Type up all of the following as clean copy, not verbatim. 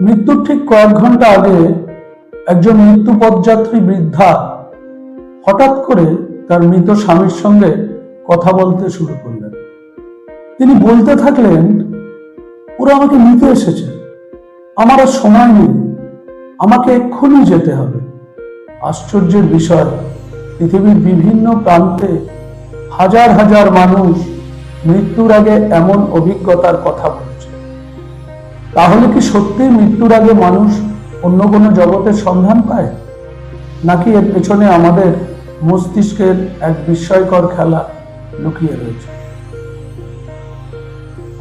মৃত্যুর ঠিক কয়েক ঘন্টা আগে একজন মৃত্যু পথযাত্রী বৃদ্ধা হঠাৎ করে তার মৃত স্বামীর সঙ্গে কথা বলতে শুরু করলেন। তিনি বলতে থাকলেন, ওরা আমাকে নিতে এসেছে, আমার আর সময় নেই, আমাকে এক্ষুনি যেতে হবে। আশ্চর্যের বিষয়, পৃথিবীর বিভিন্ন প্রান্তে হাজার হাজার মানুষ মৃত্যুর আগে এমন অভিজ্ঞতার কথা বলছে। তাহলে কি সত্যি মৃত্যুর আগে মানুষ অন্য কোনো জগতের সন্ধান পায়, নাকি এর পেছনে আমাদের মস্তিষ্কের এক বিস্ময়কর খেলা লুকিয়ে রয়েছে?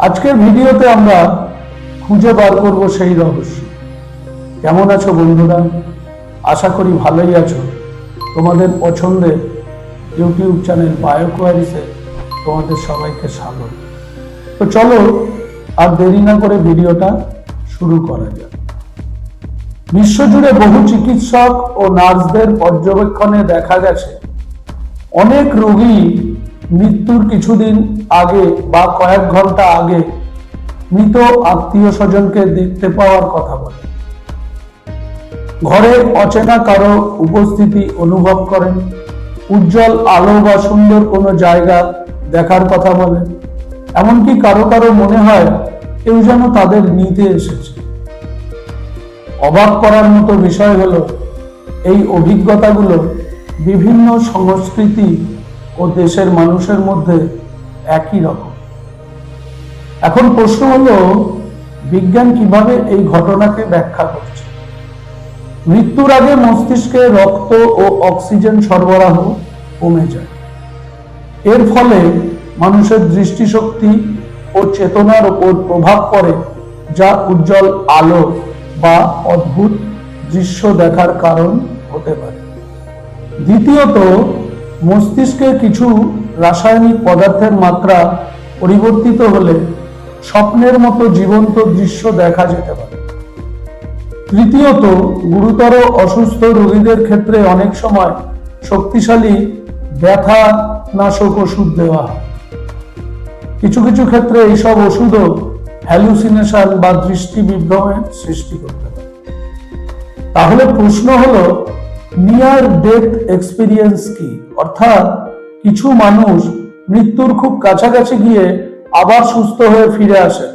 আজকের ভিডিওতে আমরা খুঁজে বার করব সেই রহস্য। কেমন আছো বন্ধুরা? আশা করি ভালোই আছো। তোমাদের পছন্দের ইউটিউব চ্যানেল বায়োকোয়ারিসে তোমাদের সবাইকে স্বাগত। তো চলো আর দেরি না করে ভিডিওটা শুরু করা যাক। বিশ্বজুড়ে বহু চিকিৎসক ও নার্সদের পর্যবেক্ষণে দেখা গেছে অনেক রোগী মৃত্যুর কিছুদিন আগে বা কয়েক ঘন্টা আগে মৃত আত্মীয় স্বজনকে দেখতে পাওয়ার কথা বলে। ঘরে অচেনা কারো উপস্থিতি অনুভব করেন, উজ্জ্বল আলো বা সুন্দর কোনো জায়গা দেখার কথা বলে। এমনকি কারো কারো মনে হয় কেউ যেন তাদের নিতে এসেছে। অবাক করার মতো বিষয় হলো, এই অভিজ্ঞতাগুলো বিভিন্ন সংস্কৃতি ও দেশের মানুষের মধ্যে একই রকম। এখন প্রশ্ন হলো, বিজ্ঞান কিভাবে এই ঘটনাকে ব্যাখ্যা করছে? মৃত্যুর আগে মস্তিষ্কে রক্ত ও অক্সিজেন সরবরাহ কমে যায়। এর ফলে মানুষের দৃষ্টিশক্তি ও চেতনার উপর প্রভাব পড়ে, যা উজ্জ্বল আলো বা অদ্ভুত দৃশ্য দেখার কারণ হতে পারে। দ্বিতীয়ত, মস্তিষ্কে কিছু রাসায়নিক পদার্থের মাত্রা পরিবর্তিত হলে স্বপ্নের মতো জীবন্ত দৃশ্য দেখা যেতে পারে। তৃতীয়ত, গুরুতর অসুস্থ রোগীদের ক্ষেত্রে অনেক সময় শক্তিশালী ব্যথা নাশক ওষুধ দেওয়া হয়। কিছু কিছু ক্ষেত্রে এইসব ওষুধও হ্যালুসিনেশন বা দৃষ্টি বিভ্রমের সৃষ্টি করতে পারে। তাহলে প্রশ্ন হলো, নিয়ার ডেথ এক্সপিরিয়েন্স কি? অর্থাৎ কিছু মানুষ মৃত্যুর খুব কাছাকাছি গিয়ে আবার সুস্থ হয়ে ফিরে আসে।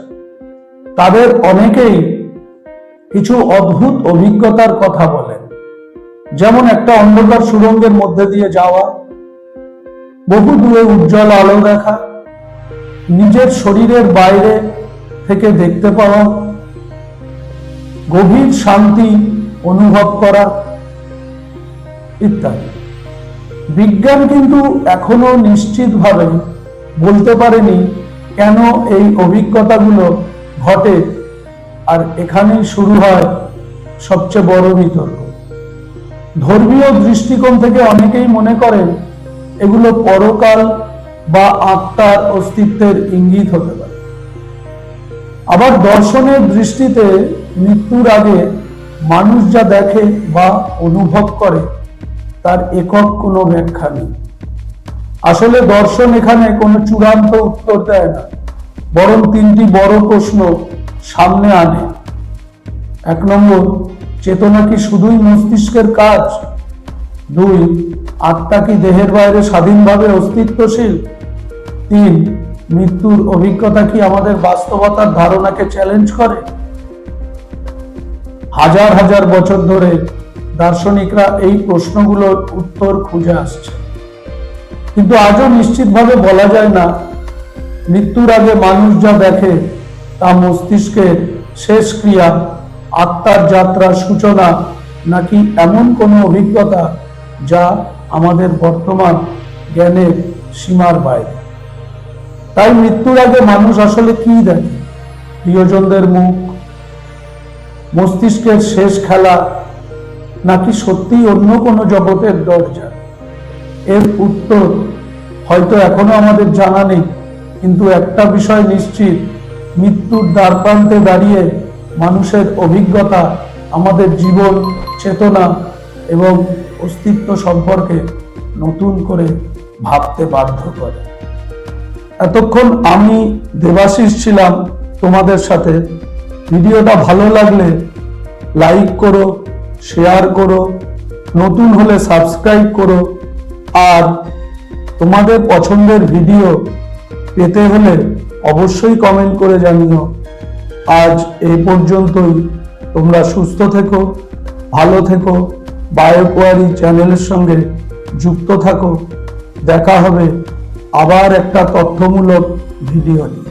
তাদের অনেকেই কিছু অদ্ভুত অভিজ্ঞতার কথা বলেন, যেমন একটা অন্ধকার সুড়ঙ্গের মধ্যে দিয়ে যাওয়া, বহু দূরে উজ্জ্বল আলো দেখা, নিজের শরীরের বাইরে থেকে দেখতে পাওয়া, গভীর শান্তি অনুভব করা ইত্যাদি। বিজ্ঞান কিন্তু এখনো নিশ্চিতভাবে বলতে পারেনি কেন এই অভিজ্ঞতাগুলো ঘটে, আর এখানেই শুরু হয় সবচেয়ে বড় বিতর্ক। ধর্মীয় দৃষ্টিকোণ থেকে অনেকেই মনে করেন এগুলো পরকাল বা আত্মার অস্তিত্বের ইঙ্গিত হতে পারে। আবার দর্শনের দৃষ্টিতে মৃত্যুর আগে মানুষ যা দেখে বা অনুভব করে তার একক কোনো ব্যাখ্যা নেই। আসলে দর্শন এখানে কোনো চূড়ান্ত উত্তর দেয় না, বরং তিনটি বড় প্রশ্ন সামনে আনে। 1 নম্বর, চেতনা কি শুধুই মস্তিষ্কের কাজ? 2, আত্মা কি দেহের বাইরে স্বাধীনভাবে অস্তিত্বশীল? 3, মৃত্যুর অভিজ্ঞতা কি আমাদের বাস্তবতার ধারণাকে চ্যালেঞ্জ করে? হাজার হাজার বছর ধরে দার্শনিকরা এই প্রশ্নগুলোর উত্তর খুঁজে আসছে, কিন্তু আজও নিশ্চিতভাবে বলা যায় না মৃত্যুর আগে মানুষ যা দেখে তা মস্তিষ্কের শেষ ক্রিয়া, আত্মার যাত্রার সূচনা, নাকি এমন কোনো অভিজ্ঞতা যা আমাদের বর্তমান জ্ঞানের সীমার বাইরে। তাই মৃত্যুর আগে মানুষ আসলে কি দেখে? প্রিয়জনদের মুখ, মস্তিষ্কের শেষ খেলা, নাকি সত্যি অন্য কোনো জগতের দরজা? এর উত্তর হয়তো এখনো আমাদের জানা নেই, কিন্তু একটা বিষয় নিশ্চিত, মৃত্যুর দ্বারপ্রান্তে দাঁড়িয়ে মানুষের অভিজ্ঞতা আমাদের জীবন, চেতনা এবং অস্তিত্ব সম্পর্কে নতুন করে ভাবতে বাধ্য করে। এতক্ষণ আমি দেবাশিস ছিলাম তোমাদের সাথে। ভিডিওটা ভালো লাগলে লাইক করো, শেয়ার করো, নতুন হলে সাবস্ক্রাইব করো, আর তোমাদের পছন্দের ভিডিও পেতে হলে অবশ্যই কমেন্ট করে জানিও। আজ এই পর্যন্তই। তোমরা সুস্থ থেকো, ভালো থেকো, বায়োকোয়ারি চ্যানেলের সঙ্গে যুক্ত থাকো। দেখা হবে আবার একটা তথ্যমূলক ভিডিও নিয়ে।